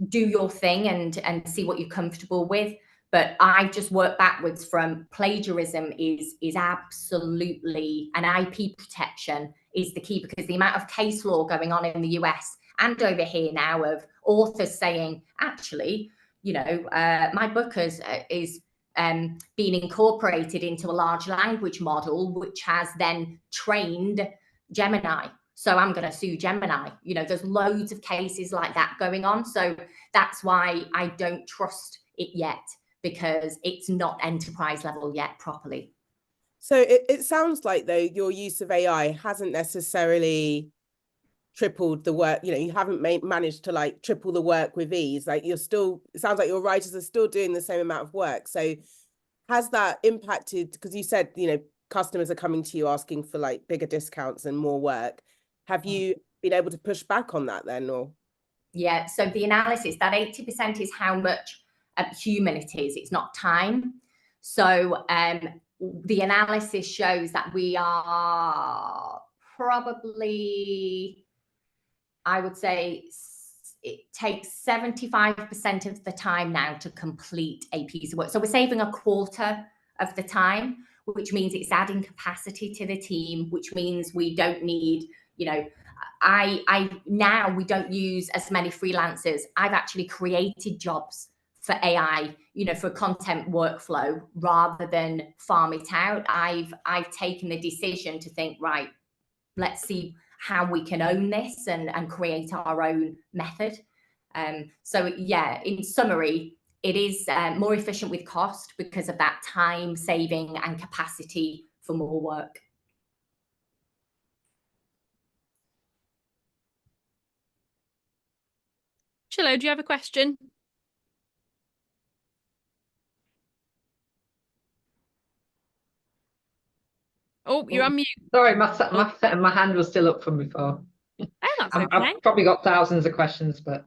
do your thing and see what you're comfortable with. But I just work backwards from plagiarism is absolutely, an IP protection is the key, because the amount of case law going on in the US and over here now of authors saying, actually, my book is being incorporated into a large language model, which has then trained Gemini. So I'm going to sue Gemini. There's loads of cases like that going on. So that's why I don't trust it yet, because it's not enterprise level yet properly. So it sounds like, though, your use of AI hasn't necessarily tripled the work. You haven't managed to triple the work with ease. Like it sounds like your writers are still doing the same amount of work. So has that impacted, because you said, customers are coming to you asking for bigger discounts and more work. Have you been able to push back on that then, or? Yeah, so the analysis, that 80% is how much human it is. It's not time. So the analysis shows that we are probably, I would say, it takes 75% of the time now to complete a piece of work. So we're saving a quarter of the time, which means it's adding capacity to the team, which means we don't need, now we don't use as many freelancers. I've actually created jobs for AI, for content workflow, rather than farm it out. I've taken the decision to think, right, let's see how we can own this and create our own method. So yeah, in summary, it is more efficient with cost because of that time saving and capacity for more work. Shilo, do you have a question? Oh, you're on mute. Sorry, my hand was still up from before. Oh, that's okay. I've probably got thousands of questions, but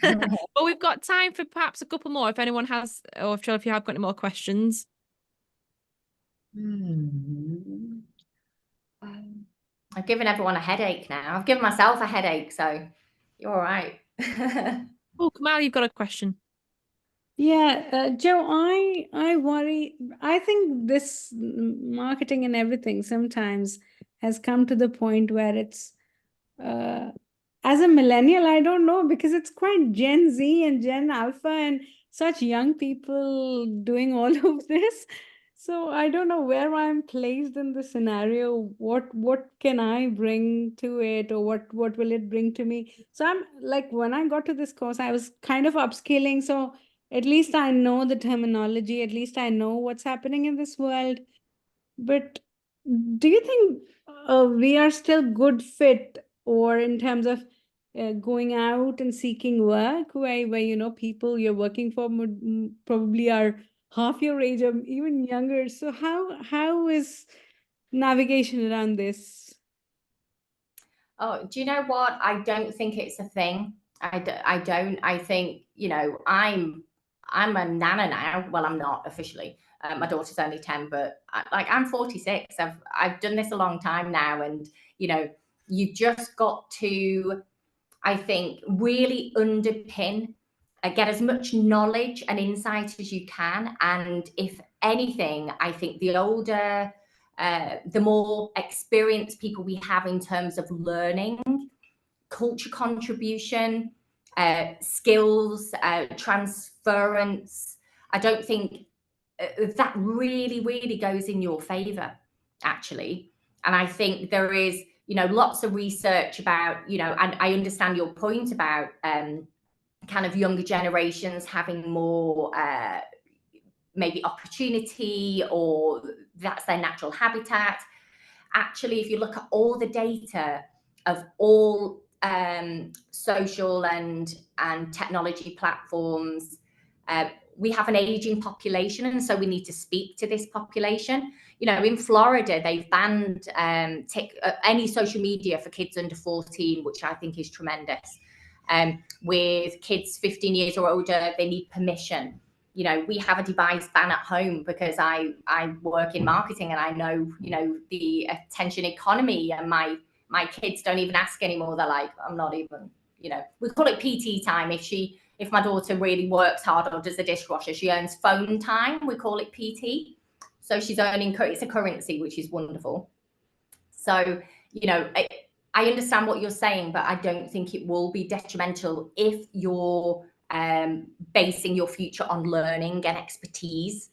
well, we've got time for perhaps a couple more if anyone has, or if you have got any more questions. I've given everyone a headache now. I've given myself a headache, so you're all right. Oh, Kamal, you've got a question. Yeah, Joe, I worry. I think this marketing and everything sometimes has come to the point where it's, as a millennial, I don't know, because it's quite Gen Z and Gen Alpha and such young people doing all of this. So I don't know where I'm placed in the scenario. What can I bring to it, or what will it bring to me? So I'm like, when I got to this course, I was kind of upskilling. So at least I know the terminology, at least I know what's happening in this world. But do you think we are still good fit, or in terms of going out and seeking work, where people you're working for probably are half your age or even younger? So how is navigation around this? Oh, do you know what? I don't think it's a thing. I don't. I think, I'm a nana now. Well, I'm not officially. My daughter's only 10, but I'm 46. I've done this a long time now, and you've just got to, I think, really underpin, get as much knowledge and insight as you can. And if anything, I think the older, the more experienced people we have in terms of learning, culture contribution, skills, transference, I don't think that really goes in your favor, actually. And I think there is, lots of research about, and I understand your point about kind of younger generations having more maybe opportunity, or that's their natural habitat. Actually, if you look at all the data of all social and technology platforms, we have an aging population, and so we need to speak to this population. In Florida, they've banned any social media for kids under 14, which I think is tremendous. With kids 15 years or older, they need permission. We have a device ban at home because I work in marketing, and I know, the attention economy, and my kids don't even ask anymore. They're like, I'm not even, we call it PT time. If my daughter really works hard or does the dishwasher, she earns phone time. We call it PT. So she's earning, it's a currency, which is wonderful. So, I understand what you're saying, but I don't think it will be detrimental if you're basing your future on learning and expertise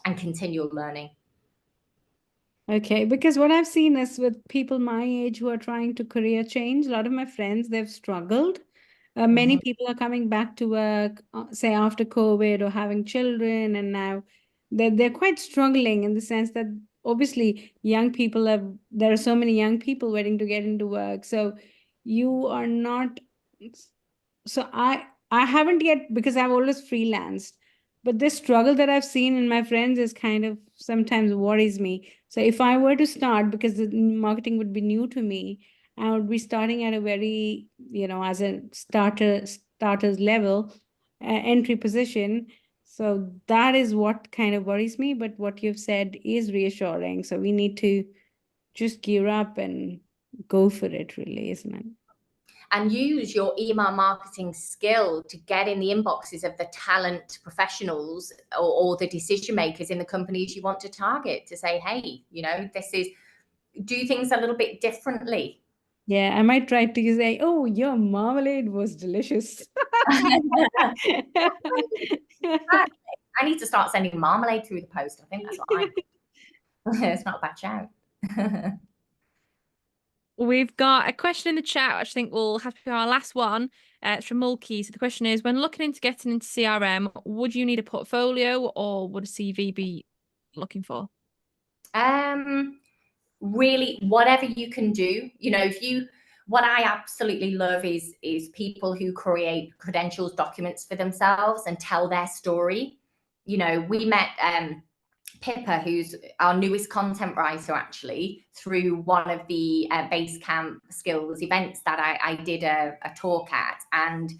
and continual learning. Okay, because what I've seen is with people my age who are trying to career change, a lot of my friends, they've struggled. Many people are coming back to work, say after COVID or having children, and now they're quite struggling in the sense that obviously young people there are so many young people waiting to get into work. So you are not, so I haven't yet, because I've always freelanced, but this struggle that I've seen in my friends is kind of sometimes worries me. So if I were to start, because the marketing would be new to me, I would be starting at a very, as a starter's level, entry position. So that is what kind of worries me. But what you've said is reassuring. So we need to just gear up and go for it, really, isn't it? And use your email marketing skill to get in the inboxes of the talent professionals or the decision makers in the companies you want to target, to say, hey, do things a little bit differently. Yeah, I might try to say, oh, your marmalade was delicious. I need to start sending marmalade through the post. I think that's what it's not a bad shout. We've got a question in the chat, which I think will have to be our last one. It's from Mulkey. So the question is, when looking into getting into CRM, would you need a portfolio, or would a CV be looking for? Really, whatever you can do. What I absolutely love is people who create credentials documents for themselves and tell their story. We met Pippa, who's our newest content writer, actually, through one of the Basecamp skills events that I did a talk at. And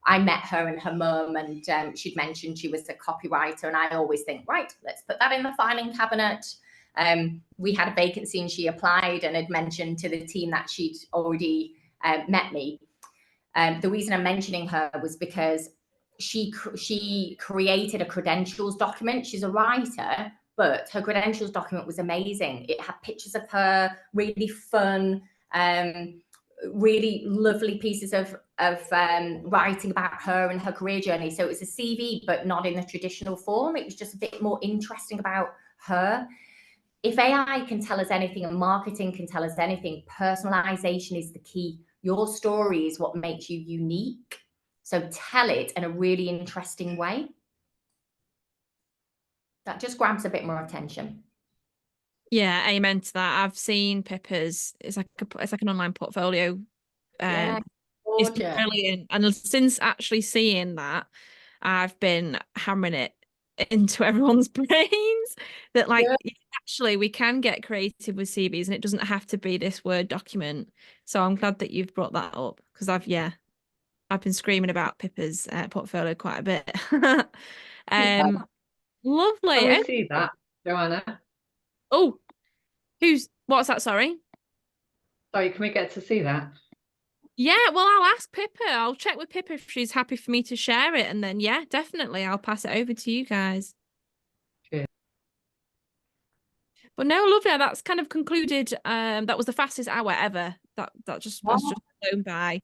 I met her and her mum, and she'd mentioned she was a copywriter. And I always think, right, let's put that in the filing cabinet. we had a vacancy and she applied and had mentioned to the team that she'd already met me. The reason I'm mentioning her was because she created a credentials document. She's a writer, but her credentials document was amazing. It had pictures of her, really fun, really lovely pieces of writing about her and her career journey. So it was a CV, but not in the traditional form. It was just a bit more interesting about her. If AI can tell us anything and marketing can tell us anything, personalization is the key. Your story is what makes you unique. So tell it in a really interesting way. That just grabs a bit more attention. Yeah, amen to that. I've seen Pippa's. It's like an online portfolio. Yeah, It's been gorgeous. brilliant. And since actually seeing that, I've been hammering it into everyone's brains that like actually we can get creative with CVs and it doesn't have to be this Word document. So I'm glad that you've brought that up because I've been screaming about Pippa's portfolio quite a bit. Lovely. Can we see that, Joanna? Oh, what's that? Sorry. Sorry, can we get to see that? Yeah, well, I'll ask Pippa. I'll check with Pippa if she's happy for me to share it. And then, yeah, definitely, I'll pass it over to you guys. Cheers. But no, lovely. That's kind of concluded. That was the fastest hour ever. That just was just blown by.